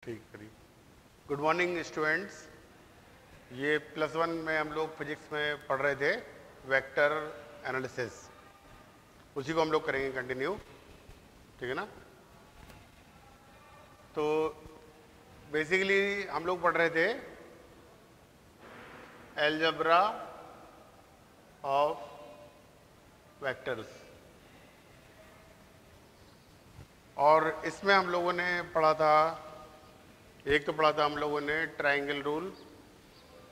ठीक करिए। Good morning students. ये +1 में हम लोग फिजिक्स में पढ़ रहे थे वेक्टर एनालिसिस, उसी को हम लोग करेंगे कंटिन्यू, ठीक है ना। तो बेसिकली हम लोग पढ़ रहे थे अलजेब्रा ऑफ वेक्टर्स, और इसमें हम लोगों ने पढ़ा था, एक तो पढ़ा था हम लोगों ने ट्रायंगल रूल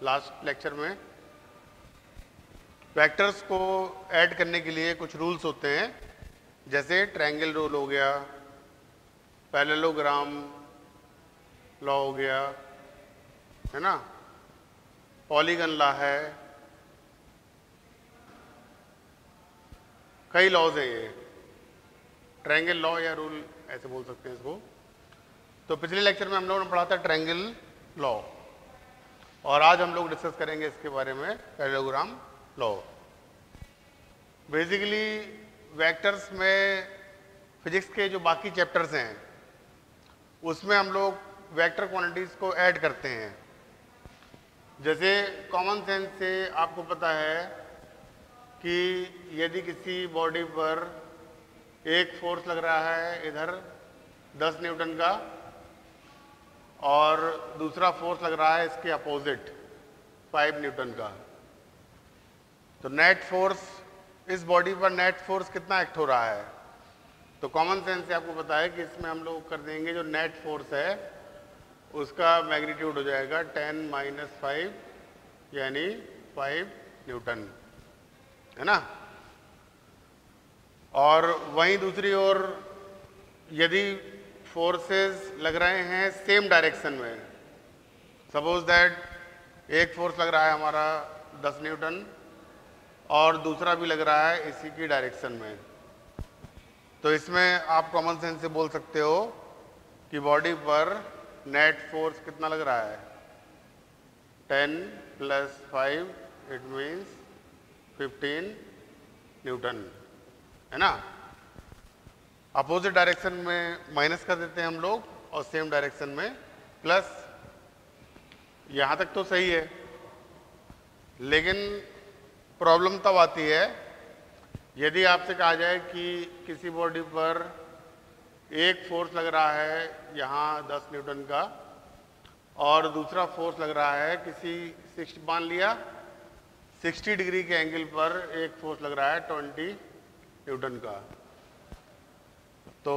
लास्ट लेक्चर में। वेक्टर्स को ऐड करने के लिए कुछ रूल्स होते हैं, जैसे ट्रायंगल रूल हो गया, पैरेललोग्राम लॉ हो गया, है ना, पॉलीगन लॉ है, कई लॉज हैं ये, ट्रायंगल लॉ या रूल ऐसे बोल सकते हैं इसको। तो पिछले लेक्चर में हम लोगों ने पढ़ा था ट्रायंगल लॉ, और आज हम लोग डिस्कस करेंगे इसके बारे में पैरेललोग्राम लॉ। बेसिकली वेक्टर्स में फिजिक्स के जो बाकी चैप्टर्स हैं उसमें हम लोग वेक्टर क्वांटिटीज को ऐड करते हैं। जैसे कॉमन सेंस से आपको पता है कि यदि किसी बॉडी पर एक फोर्स लग रहा है इधर 10 न्यूटन का, और दूसरा फोर्स लग रहा है इसके अपोजिट 5 न्यूटन का, तो नेट फोर्स, इस बॉडी पर नेट फोर्स कितना एक्ट हो रहा है। तो कॉमन सेंस से आपको पता है कि इसमें हम लोग कर देंगे जो नेट फोर्स है उसका मैग्नीट्यूड हो जाएगा 10 - 5 यानी 5 न्यूटन, है ना। और वहीं दूसरी ओर यदि फोर्सेस लग रहे हैं सेम डायरेक्शन में, सपोज दैट एक फोर्स लग रहा है हमारा 10 न्यूटन और दूसरा भी लग रहा है इसी की डायरेक्शन में, तो इसमें आप कॉमन सेंस से बोल सकते हो कि बॉडी पर नेट फोर्स कितना लग रहा है, 10 + 5 इट मीन्स 15 न्यूटन, है ना। अपोजिट डायरेक्शन में माइनस कर देते हैं हम लोग और सेम डायरेक्शन में प्लस। यहाँ तक तो सही है, लेकिन प्रॉब्लम तब आती है यदि आपसे कहा जाए कि किसी बॉडी पर एक फोर्स लग रहा है यहाँ 10 न्यूटन का और दूसरा फोर्स लग रहा है किसी 60, मान लिया 60 डिग्री के एंगल पर एक फोर्स लग रहा है 20 न्यूटन का। तो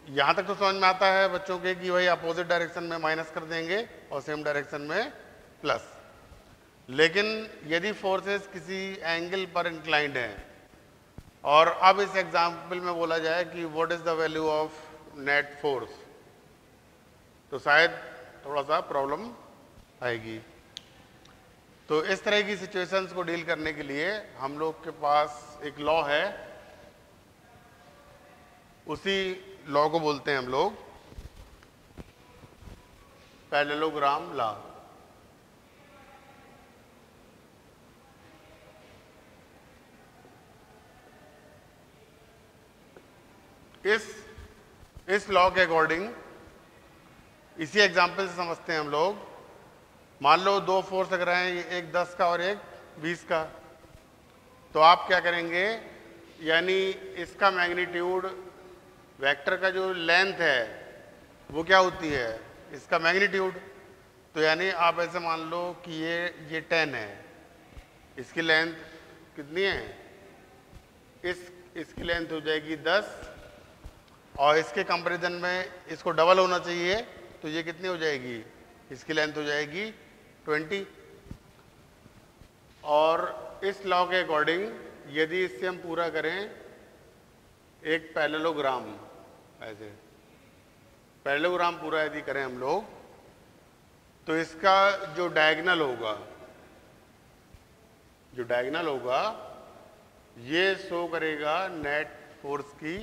यहाँ तक तो समझ में आता है बच्चों के कि वही अपोजिट डायरेक्शन में माइनस कर देंगे और सेम डायरेक्शन में प्लस। लेकिन यदि फोर्सेस किसी एंगल पर इंक्लाइंड हैं, और अब इस एग्जाम्पल में बोला जाए कि what is the value of net force, तो शायद थोड़ा सा प्रॉब्लम आएगी। तो इस तरह की सिचुएशंस को डील करने के लिए हम लोग के पास एक लॉ है, उसी लॉ को बोलते हैं हम लोग पैरेललोग्राम लॉ। इस लॉ के अकॉर्डिंग इसी एग्जाम्पल से समझते हैं हम लोग। मान लो दो फोर्स लग रहे हैं, एक 10 का और एक 20 का, तो आप क्या करेंगे, यानी इसका मैग्नीट्यूड, वेक्टर का जो लेंथ है वो क्या होती है, इसका मैग्नीट्यूड। तो यानी आप ऐसे मान लो कि ये 10 है, इसकी लेंथ कितनी है, इसकी लेंथ हो जाएगी 10, और इसके कंपैरिजन में इसको डबल होना चाहिए, तो ये कितनी हो जाएगी, इसकी लेंथ हो जाएगी 20। और इस लॉ के अकॉर्डिंग यदि इससे हम पूरा करें एक पैरेललोग्राम, ऐसे पैरेललोग्राम पूरा यदि करें हम लोग, तो इसका जो डायगोनल होगा ये शो करेगा नेट फोर्स की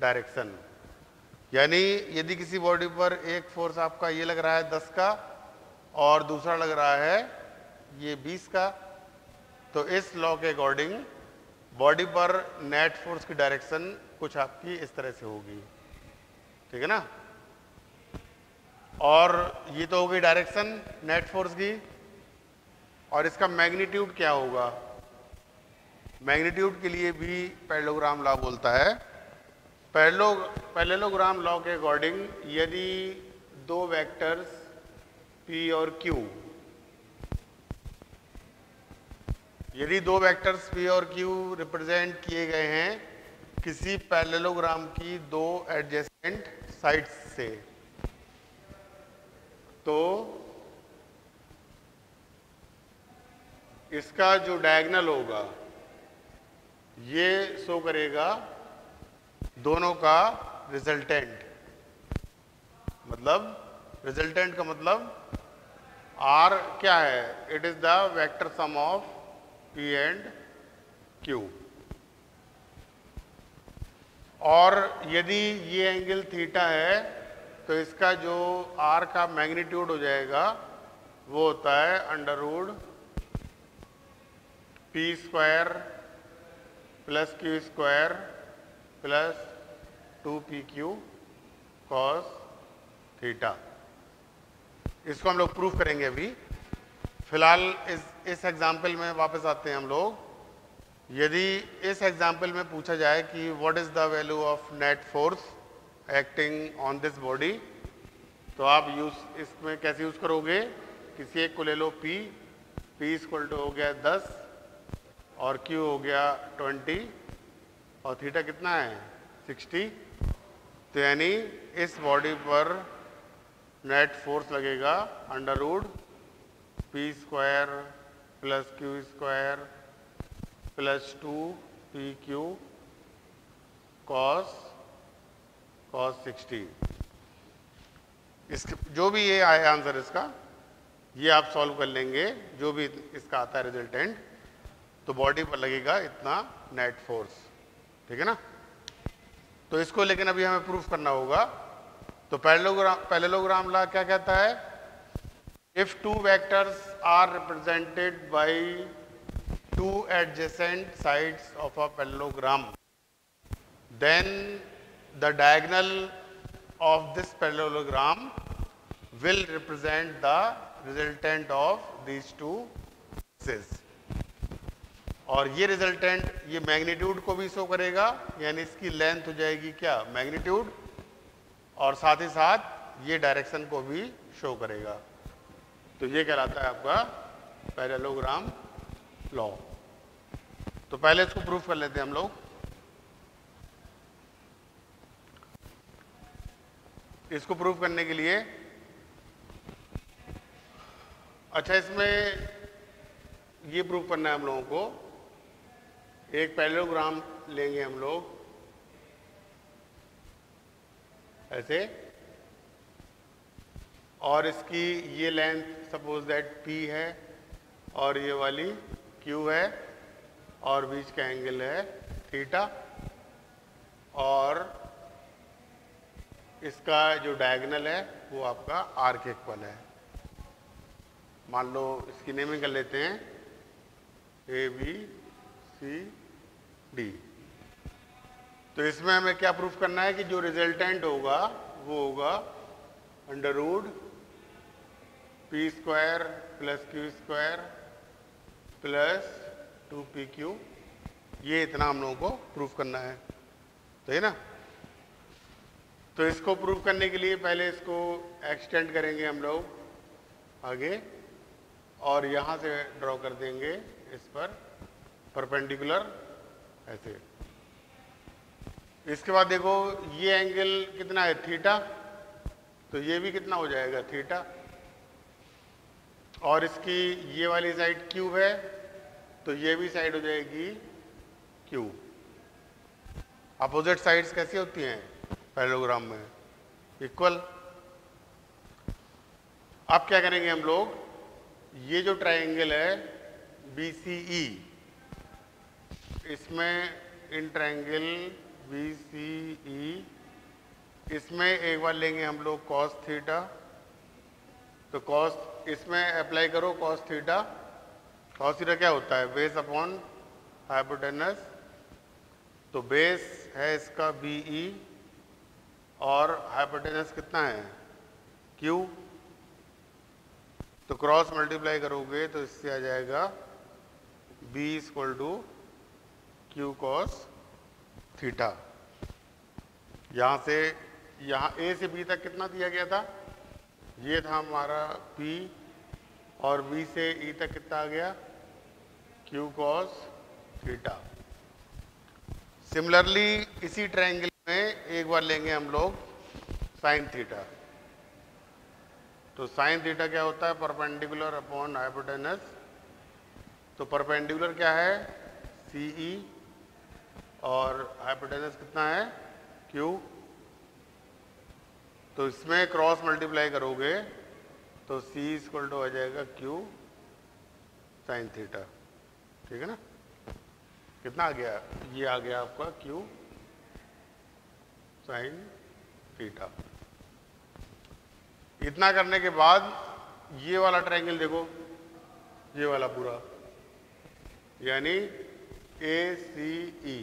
डायरेक्शन। यानी यदि किसी बॉडी पर एक फोर्स आपका ये लग रहा है 10 का और दूसरा लग रहा है ये 20 का, तो इस लॉ के अकॉर्डिंग बॉडी पर नेट फोर्स की डायरेक्शन कुछ आपकी इस तरह से होगी, ठीक है ना। और ये तो हो गई डायरेक्शन नेट फोर्स की। और इसका मैग्नीट्यूड क्या होगा? मैग्नीट्यूड के लिए भी पैरेललोग्राम लॉ बोलता है। पैरेललोग्राम लॉ के अकॉर्डिंग यदि दो वेक्टर्स P और Q, यदि दो वेक्टर्स P और Q रिप्रेजेंट किए गए हैं किसी पैरेललोग्राम की दो एडजेसेंट साइड्स से, तो इसका जो डायगोनल होगा ये शो करेगा दोनों का रिजल्टेंट। मतलब रिजल्टेंट का मतलब R क्या है? It is the vector sum of P and Q। और यदि ये एंगल थीटा है तो इसका जो R का मैग्नीट्यूड हो जाएगा वो होता है under root P square plus Q square plus 2PQ cos theta. इसको हम लोग प्रूफ करेंगे अभी। फिलहाल इस एग्जाम्पल में वापस आते हैं हम लोग। यदि इस एग्जाम्पल में पूछा जाए कि what is the value of net force acting on this body, तो आप इसमें कैसे यूज करोगे? किसी एक को ले लो P इक्वल टू हो गया 10 और Q हो गया 20 और थीटा कितना है 60। तो यानी इस बॉडी पर नेट फोर्स लगेगा under root P square plus Q square plus 2PQ cos 60। इसके जो भी ये आए आंसर इसका, ये आप सॉल्व कर लेंगे जो भी इसका आता है रिजल्टेंट, तो बॉडी पर लगेगा इतना नेट फोर्स। ठीक है ना? तो इसको लेकिन अभी हमें प्रूफ करना होगा। तो पैरेललोग्राम लॉ क्या कहता है? If two vectors are represented by two adjacent sides of a parallelogram, then the diagonal of this parallelogram will represent the resultant of these two axes। और ये रिजल्टेंट ये मैग्नीट्यूड को भी शो करेगा, यानी इसकी लेंथ हो जाएगी क्या मैग्नीट्यूड, और साथ ही साथ ये डायरेक्शन को भी शो करेगा। तो ये कहलाता है आपका पैरेललोग्राम लॉ। तो पहले इसको प्रूफ कर लेते हैं हम लोग। इसको प्रूफ करने के लिए अच्छा, इसमें ये प्रूफ करना है हम लोगों को। एक पैरेललोग्राम लेंगे हम लोग ऐसे, और इसकी ये लेंथ सपोज दैट P है और ये वाली Q है और बीच का एंगल है थीटा, और इसका जो डायगोनल है वो आपका R के इक्वल है। मान लो इसकी नेमिंग कर लेते हैं ABCD। तो इसमें हमें क्या प्रूफ करना है कि जो रिजल्टेंट होगा वो होगा under root P square plus Q square plus 2PQ। ये इतना हम लोगों को प्रूफ करना है, तो है ना? तो इसको प्रूफ करने के लिए पहले इसको एक्सटेंड करेंगे हम लोग आगे, और यहाँ से ड्रॉ कर देंगे इस पर परपेंडिकुलर ऐसे। इसके बाद देखो ये एंगल कितना है थीटा, तो ये भी कितना हो जाएगा थीटा, और इसकी ये वाली साइड Q है तो ये भी साइड हो जाएगी Q। अपोजिट साइड्स कैसी होती हैं पैरेललोग्राम में? इक्वल। अब क्या करेंगे हम लोग, ये जो ट्रायंगल है BCE, इसमें इन ट्रायंगल BCE इसमें एक बार लेंगे हम लोग कॉस थीटा। तो कॉस इसमें अप्लाई करो कॉस थीटा। कॉस थीटा क्या होता है? Base upon hypotenuse. तो बेस है इसका BE और हाइपोटेनस कितना है क्यू, तो क्रॉस मल्टीप्लाई करोगे तो इससे आ जाएगा b equal to Q cos theta. यहां से यहां a से b तक कितना दिया गया था, ये था हमारा p, और b से e तक कितना आ गया, क्यू कॉस थीटा। सिमिलरली इसी ट्रायंगल में एक बार लेंगे हम लोग साइन थीटा। तो साइन थीटा क्या होता है, परपेंडिकुलर अपॉन हाइपोटेनस। तो परपेंडिकुलर क्या है, CE, और हाइपोटेनस कितना है, Q। तो इसमें क्रॉस मल्टीप्लाई करोगे तो C इक्वल टू आ जाएगा Q साइन थीटा। ठीक है ना, कितना आ गया, ये आ गया आपका Q साइन थीटा। इतना करने के बाद ये वाला ट्रायंगल देखो, ये वाला पूरा, यानी ACE,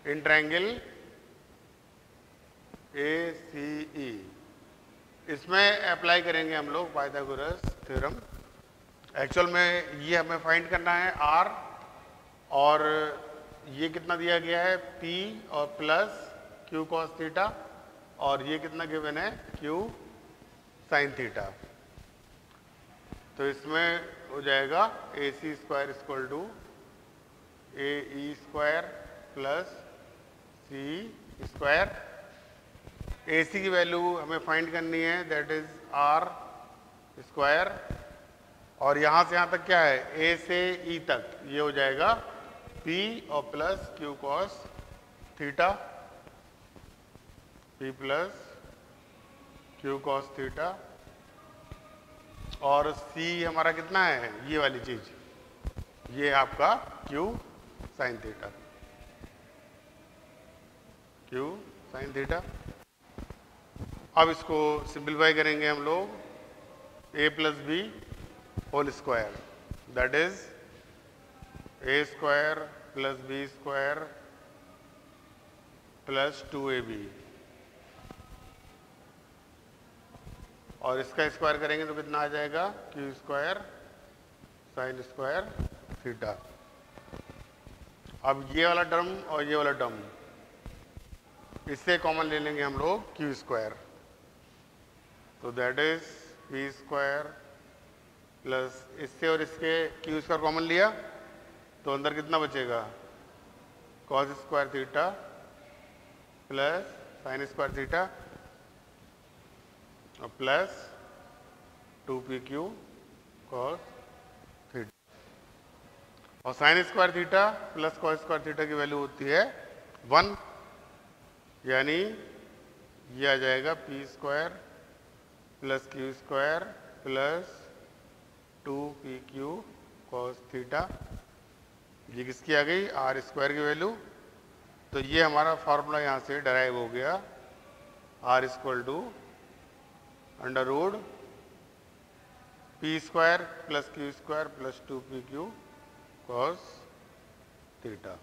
इन ट्रायंगल ACE, इसमें अप्लाई करेंगे हम लोग पाइथागोरस थ्योरम। एक्चुअल में ये हमें फाइंड करना है R, और ये कितना दिया गया है, P और प्लस Q कॉस थीटा, और ये कितना गिवन है, Q साइन थीटा। तो इसमें हो जाएगा AC square equal to AE square plus CE square. AC की वैल्यू हमें फाइंड करनी है, दैट इज R स्क्वायर, और यहां से यहां तक क्या है, A से E तक, ये हो जाएगा P और plus Q cos theta, P plus Q cos theta, और C हमारा कितना है, ये वाली चीज, ये आपका Q sine theta, Q sine theta. अब इसको सिंपलीफाई करेंगे हम लोग, A plus B whole square, that is A square plus B square plus 2AB, और इसका स्क्वायर करेंगे तो कितना आ जाएगा, Q square sine square theta. अब ये वाला टर्म और ये वाला टर्म, इससे कॉमन ले लेंगे हम लोग Q स्क्वायर, तो that is P square plus, इससे और इसके Q स्क्वायर कॉमन लिया तो अंदर कितना बचेगा, cos square theta plus sine square theta और प्लस 2PQ कॉस थीटा, और sine square theta plus cos square theta की वैल्यू होती है 1, यानी ये आ जाएगा P square plus Q square plus 2PQ cos theta. ये किसकी आ गई, R स्क्वायर की वैल्यू। तो ये हमारा फॉर्मूला यहाँ से डराइव हो गया, R equal to under root P square plus Q square plus 2PQ cos theta.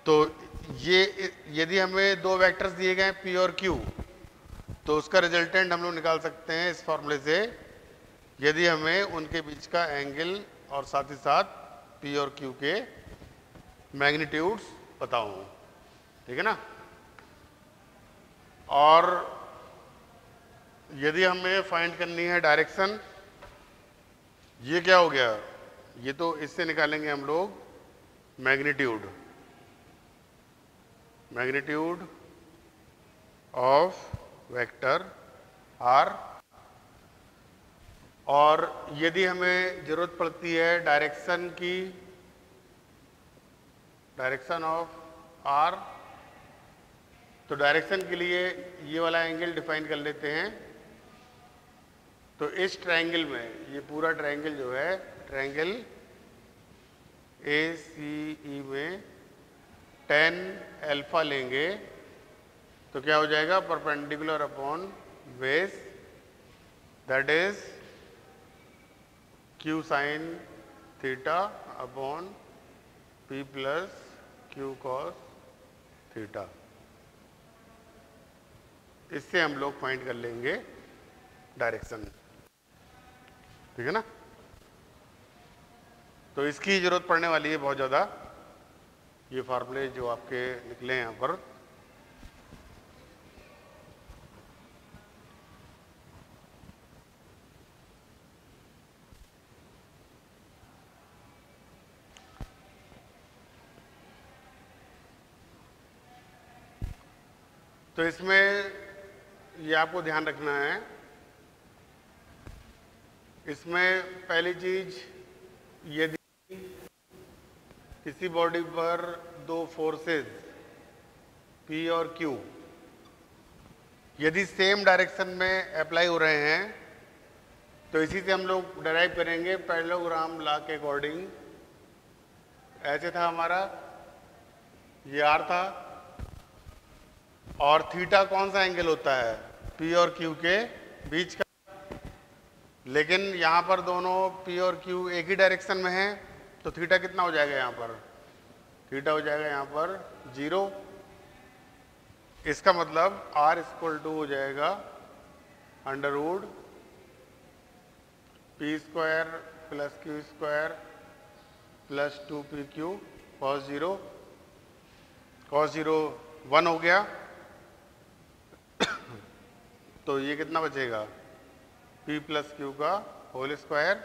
तो ये यदि हमें दो वेक्टर्स दिए गए P और Q, तो उसका रिजल्टेंट हम लोग निकाल सकते हैं इस फॉर्मूले से, यदि हमें उनके बीच का एंगल और साथ ही साथ P और Q के मैग्नीट्यूड्स पता हो। ठीक है ना, और यदि हमें फाइंड करनी है डायरेक्शन, ये क्या हो गया, ये तो इससे निकालेंगे हम लोग मैग्नीट्यूड ऑफ वेक्टर R, और यदि हमें जरूरत पड़ती है डायरेक्शन की, डायरेक्शन ऑफ R, तो डायरेक्शन के लिए ये वाला एंगल डिफाइन कर लेते हैं। तो इस ट्रायंगल में, ये पूरा ट्रायंगल जो है, ट्रायंगल ACE में tan अल्फा लेंगे तो क्या हो जाएगा, perpendicular upon base, that is Q sine theta upon P plus Q cos theta. इससे हम लोग फाइंड कर लेंगे डायरेक्शन। ठीक है ना। तो इसकी जरूरत पड़ने वाली है बहुत ज़्यादा, ये फार्मूले जो आपके निकले यहाँ पर। तो इसमें ये आपको ध्यान रखना है, इसमें पहली चीज, यदि किसी बॉडी पर दो फोर्सेस P और Q यदि सेम डायरेक्शन में अप्लाई हो रहे हैं, तो इसी से हम लोग डिराइव करेंगे पैरेललोग्राम लॉ के अकॉर्डिंग। ऐसे था हमारा, ये R था, और थीटा कौन सा एंगल होता है? P और Q के बीच का। लेकिन यहां पर दोनों P और Q एक ही डायरेक्शन में हैं, तो थीटा कितना हो जाएगा? यहां पर थीटा हो जाएगा यहां पर 0। इसका मतलब R इक्वल टू हो जाएगा under root P square plus Q square plus 2PQ cos 0। cos 0 1 हो गया, तो ये कितना बचेगा? P प्लस Q का होल स्क्वायर,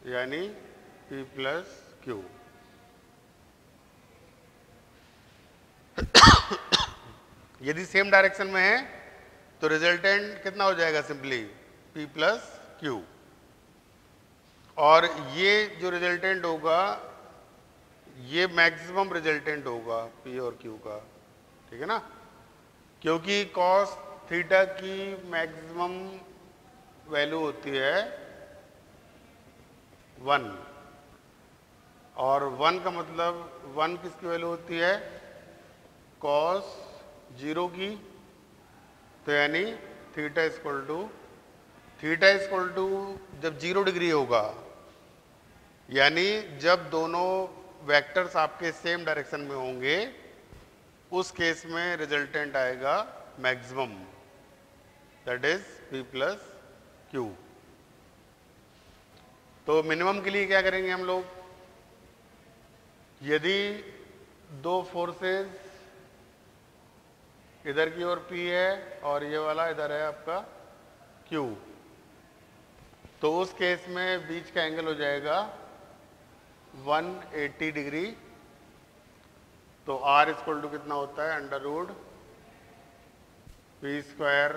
यानी P प्लस Q। यदि सेम डायरेक्शन में है तो रिजल्टेंट कितना हो जाएगा? Simply P plus Q। और ये जो रिजल्टेंट होगा, ये मैक्सिमम रिजल्टेंट होगा P और Q का। ठीक है ना, क्योंकि cos थीटा की मैक्सिमम वैल्यू होती है 1, और 1 का मतलब 1 किसकी वैल्यू होती है? cos 0 की। तो यानी थीटा इक्वल टू जब 0 डिग्री होगा, यानी जब दोनों वेक्टर्स आपके सेम डायरेक्शन में होंगे, उस केस में रिजल्टेंट आएगा maximum, that is P plus Q। तो मिनिमम के लिए क्या करेंगे हम लोग? यदि दो फोर्सेस, इधर की ओर P है और ये वाला इधर है आपका Q, तो उस केस में बीच का एंगल हो जाएगा 180 डिग्री। तो R इक्वल टू कितना होता है? Under root P square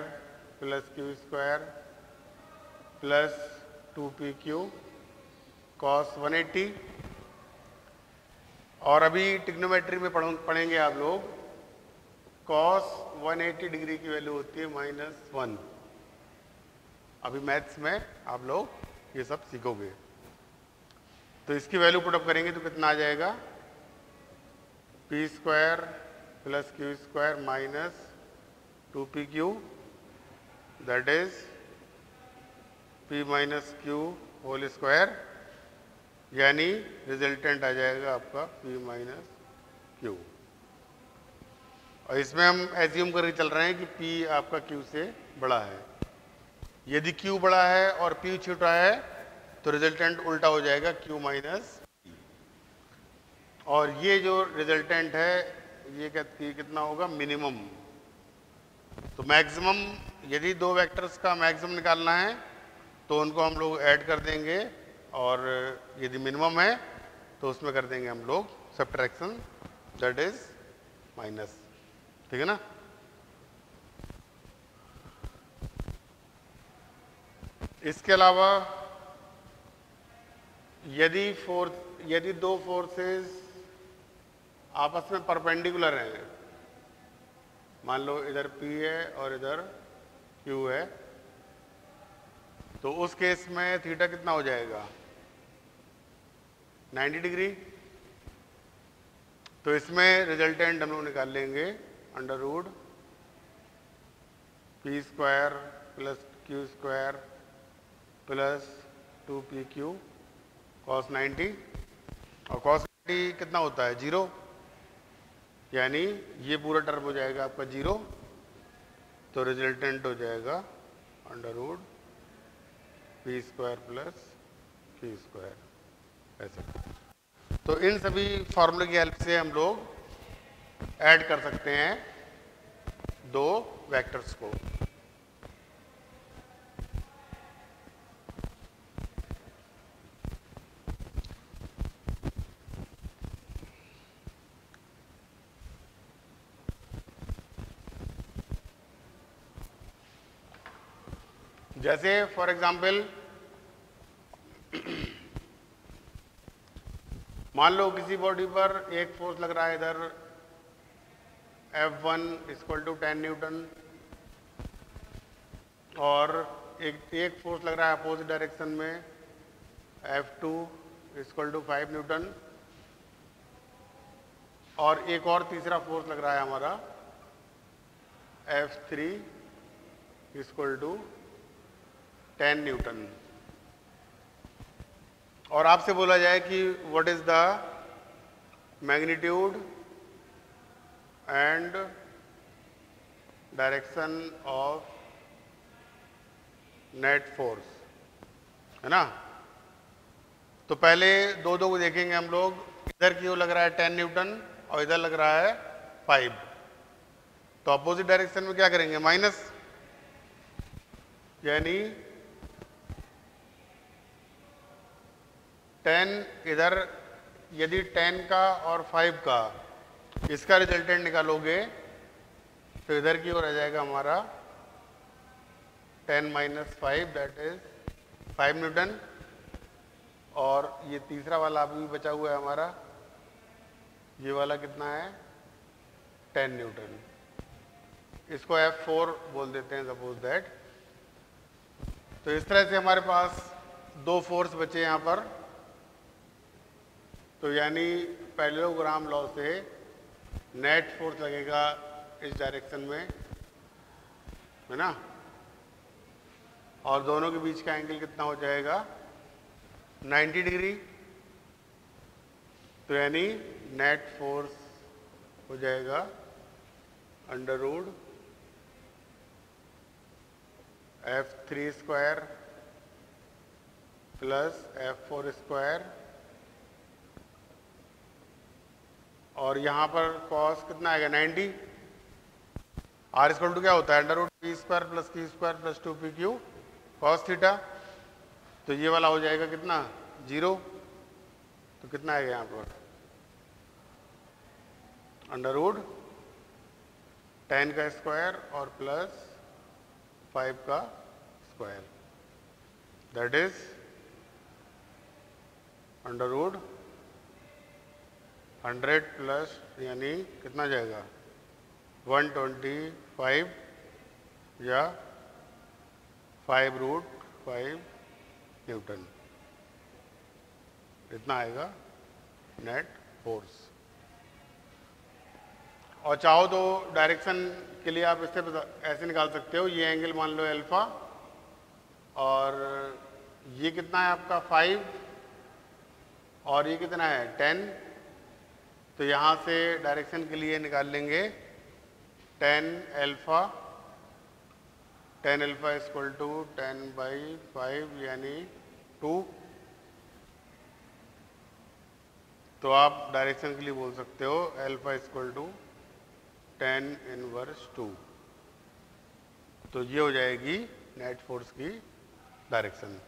plus Q square plus 2PQ cos 180। और अभी ट्रिग्नोमेट्री में पढ़ेंगे आप लोग, cos 180 डिग्री की वैल्यू होती है -1। अभी मैथ्स में आप लोग ये सब सीखोगे। तो इसकी वैल्यू पुटअप करेंगे तो कितना आ जाएगा? P square plus Q square minus 2PQ, that is P minus Q whole square, यानी रिजल्टेंट आ जाएगा आपका P माइनस Q। और इसमें हम एज्यूम करके चल रहे हैं कि P आपका Q से बड़ा है। यदि Q बड़ा है और P छोटा है, तो रिजल्टेंट उल्टा हो जाएगा Q माइनस P। और ये जो रिजल्टेंट है, ये कितना होगा? मिनिमम। तो मैक्सिमम, यदि दो वेक्टर्स का मैक्सिमम निकालना है तो उनको हम लोग ऐड कर देंगे, और यदि मिनिमम है तो उसमें कर देंगे हम लोग सब्ट्रैक्शन, दैट इज माइनस। ठीक है ना। इसके अलावा यदि दो फोर्सेस आपस में परपेंडिकुलर हैं, मान लो इधर P है और इधर Q है, तो उस केस में थीटा कितना हो जाएगा? 90 डिग्री। तो इसमें रिजल्टेंट हम लोग निकाल लेंगे under root P square plus Q square plus 2PQ cos 90। और cos 90 कितना होता है? 0, यानी ये पूरा टर्म हो जाएगा आपका 0। तो रिजल्टेंट हो जाएगा under root P square plus Q square, ऐसे। तो इन सभी फॉर्मूले की हेल्प से हम लोग ऐड कर सकते हैं दो वेक्टर्स को। जैसे फॉर एग्जाम्पल मान लो किसी बॉडी पर एक फोर्स लग रहा है इधर F1 इक्वल टू 10 न्यूटन और एक फोर्स लग रहा है अपोजिट डायरेक्शन में F2 इक्वल टू 5 न्यूटन और एक और तीसरा फोर्स लग रहा है हमारा F3 इक्वल टू 10 न्यूटन। और आपसे बोला जाए कि what is the magnitude and direction of net force, है ना। तो पहले दो को देखेंगे हम लोग। इधर की ओर लग रहा है 10 न्यूटन और इधर लग रहा है 5। तो अपोजिट डायरेक्शन में क्या करेंगे, माइनस, यानी 10 इधर, यदि 10 का और 5 का इसका रिजल्टेंट निकालोगे तो इधर की ओर आ जाएगा हमारा 10 माइनस 5 दैट इज 5 न्यूटन। और ये तीसरा वाला अभी भी बचा हुआ है हमारा, ये वाला कितना है 10 न्यूटन। इसको F4 बोल देते हैं सपोज दैट। तो इस तरह से हमारे पास दो फोर्स बचे यहाँ पर। तो यानी पैरेललोग्राम लॉ से नेट फोर्स लगेगा इस डायरेक्शन में, है ना, और दोनों के बीच का एंगल कितना हो जाएगा 90 डिग्री। तो यानी नेट फोर्स हो जाएगा under root F3 square plus F4 square, और यहां पर कॉस कितना आएगा 90। आर इक्वल टू क्या होता है under root P square plus Q square plus 2pq cos theta. तो ये वाला हो जाएगा कितना 0। तो कितना आएगा यहां पर अंडर रूट 10 का स्क्वायर और प्लस 5 का square, that is under root 100 plus यानी कितना जाएगा 125 या 5√5 न्यूटन, इतना आएगा नेट फोर्स। और चाहो तो डायरेक्शन के लिए आप इससे ऐसे निकाल सकते हो, ये एंगल मान लो अल्फा और ये कितना है आपका 5 और ये कितना है 10। तो यहाँ से डायरेक्शन के लिए निकाल लेंगे 10 अल्फा इक्वल टू 10/5 यानी 2। तो आप डायरेक्शन के लिए बोल सकते हो अल्फा इक्वल टू 10 इनवर्स 2। तो ये हो जाएगी नेट फोर्स की डायरेक्शन।